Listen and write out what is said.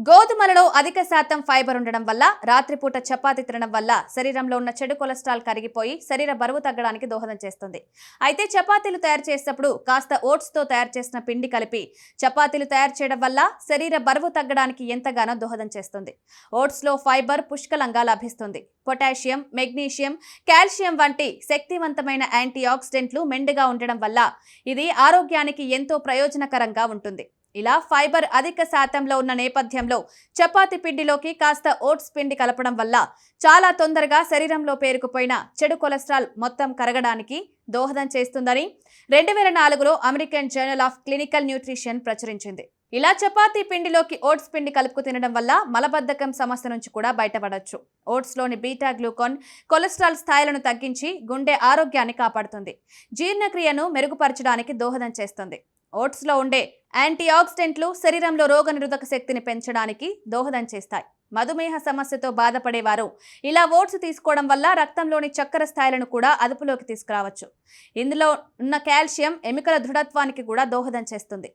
గోధుమలలో అధిక శాతం ఫైబర్ ఉండడం వల్ల రాత్రిపూట చపాతీ తినడం వల్ల శరీరంలో ఉన్న చెడు కొలెస్ట్రాల్ కరిగిపోయి శరీర బరువు తగ్గడానికి దోహదం చేస్తుంది. అయితే చపాతీలు తయారు చేసేటప్పుడు కాస్త ఓట్స్ తో తయారు చేసిన పిండి కలిపి చపాతీలు తయారు చేయడం వల్ల శరీర బరువు తగ్గడానికి ఎంతగానో దోహదం చేస్తుంది. ఓట్స్ లో ఫైబర్ పుష్కలంగా లభిస్తుంది. పొటాషియం, మెగ్నీషియం, కాల్షియం వంటి శక్తివంతమైన యాంటీ ఆక్సిడెంట్లు మెండుగా ఉండడం వల్ల ఇది ఆరోగ్యానికి ఎంతో ప్రయోజనకరంగా ఉంటుంది. ఇలా ఫైబర్ అధిక శాతంలో ఉన్న నేపథ్యంలో చపాతీ పిండిలోకి కాస్త ఓట్స్ పిండి కలపడం వల్ల చాలా తొందరగా శరీరంలో పేరుకుపోయిన చెడు కొలెస్ట్రాల్ మొత్తం కరగడానికి దోహదం చేస్తుందని 2004లో American Journal of Clinical Nutrition ప్రచురించింది. ఇలా చపాతీ పిండిలోకి ఓట్స్ పిండి కలుపుకు తినడం వల్ల మలబద్ధకం సమస్య నుంచి కూడా బయటపడొచ్చు. ఓట్స్ లోని బీటా గ్లూకాన్ కొలెస్ట్రాల్ స్థాయిలను తగ్గించి గుండె ఆరోగ్యాన్ని కాపాడుతుంది. జీర్ణక్రియను మెరుగుపరచడానికి దోహదం చేస్తుంది. ఓట్స్ లో ఉండే యాంటీ ఆక్సిడెంట్లు శరీరంలో రోగనిరోధక శక్తిని పెంచడానికి దోహదం చేస్తాయి. మధుమేహ సమస్యతో బాధపడేవారు ఇలా ఓట్స్ తీసుకోవడం వల్ల రక్తంలోని చక్కెర స్థాయిలను కూడా అదుపులోకి తీసుకురావచ్చు. ఇందులో ఉన్న కాల్షియం ఎముకల దృఢత్వానికి కూడా దోహదం చేస్తుంది.